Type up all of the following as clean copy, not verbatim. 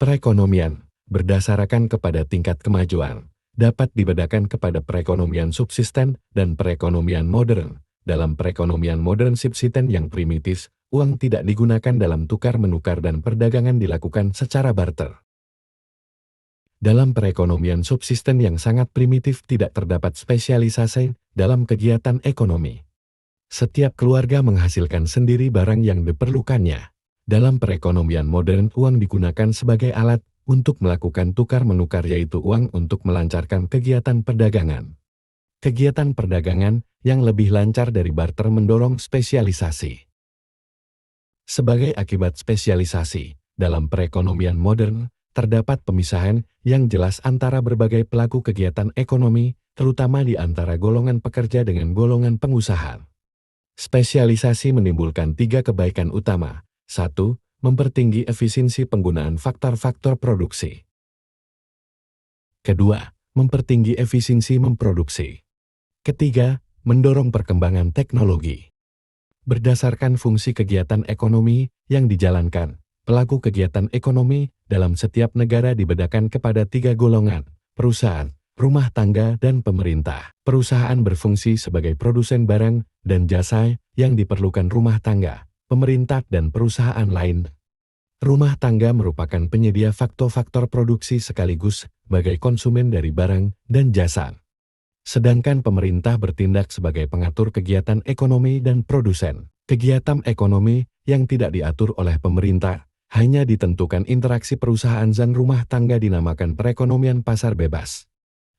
Perekonomian, berdasarkan kepada tingkat kemajuan, dapat dibedakan kepada perekonomian subsisten dan perekonomian modern. Dalam perekonomian modern subsisten yang primitif, uang tidak digunakan dalam tukar-menukar dan perdagangan dilakukan secara barter. Dalam perekonomian subsisten yang sangat primitif tidak terdapat spesialisasi dalam kegiatan ekonomi. Setiap keluarga menghasilkan sendiri barang yang diperlukannya. Dalam perekonomian modern, uang digunakan sebagai alat untuk melakukan tukar-menukar, yaitu uang untuk melancarkan kegiatan perdagangan. Kegiatan perdagangan yang lebih lancar dari barter mendorong spesialisasi. Sebagai akibat spesialisasi, dalam perekonomian modern, terdapat pemisahan yang jelas antara berbagai pelaku kegiatan ekonomi, terutama di antara golongan pekerja dengan golongan pengusaha. Spesialisasi menimbulkan 3 kebaikan utama. 1. Mempertinggi efisiensi penggunaan faktor-faktor produksi. Kedua, mempertinggi efisiensi memproduksi. Ketiga, mendorong perkembangan teknologi. Berdasarkan fungsi kegiatan ekonomi yang dijalankan, pelaku kegiatan ekonomi dalam setiap negara dibedakan kepada 3 golongan: perusahaan, rumah tangga, dan pemerintah. Perusahaan berfungsi sebagai produsen barang dan jasa yang diperlukan rumah tangga, pemerintah, dan perusahaan lain. Rumah tangga merupakan penyedia faktor-faktor produksi sekaligus sebagai konsumen dari barang dan jasa. Sedangkan pemerintah bertindak sebagai pengatur kegiatan ekonomi dan produsen. Kegiatan ekonomi yang tidak diatur oleh pemerintah hanya ditentukan interaksi perusahaan dan rumah tangga dinamakan perekonomian pasar bebas.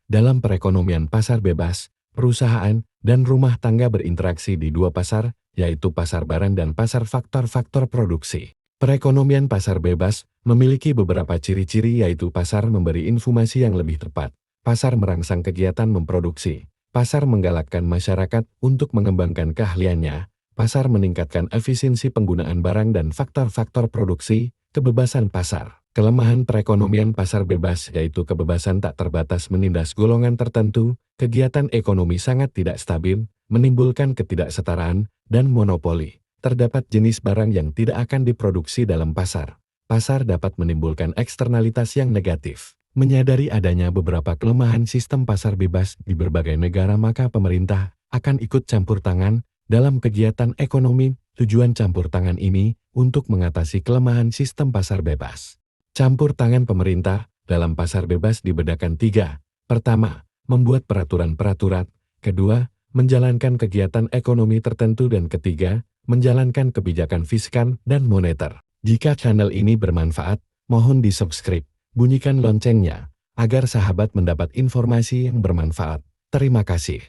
Dalam perekonomian pasar bebas, perusahaan dan rumah tangga berinteraksi di 2 pasar, yaitu pasar barang dan pasar faktor-faktor produksi. Perekonomian pasar bebas memiliki beberapa ciri-ciri, yaitu pasar memberi informasi yang lebih tepat, pasar merangsang kegiatan memproduksi, pasar menggalakkan masyarakat untuk mengembangkan keahliannya, pasar meningkatkan efisiensi penggunaan barang dan faktor-faktor produksi, kebebasan pasar. Kelemahan perekonomian pasar bebas yaitu kebebasan tak terbatas menindas golongan tertentu, kegiatan ekonomi sangat tidak stabil, menimbulkan ketidaksetaraan, dan monopoli. Terdapat jenis barang yang tidak akan diproduksi dalam pasar. Pasar dapat menimbulkan eksternalitas yang negatif. Menyadari adanya beberapa kelemahan sistem pasar bebas di berbagai negara, maka pemerintah akan ikut campur tangan dalam kegiatan ekonomi. Tujuan campur tangan ini untuk mengatasi kelemahan sistem pasar bebas. Campur tangan pemerintah dalam pasar bebas dibedakan 3. Pertama, membuat peraturan-peraturan. Kedua, menjalankan kegiatan ekonomi tertentu. Dan ketiga, menjalankan kebijakan fiskal dan moneter. Jika channel ini bermanfaat, mohon di-subscribe. Bunyikan loncengnya, agar sahabat mendapat informasi yang bermanfaat. Terima kasih.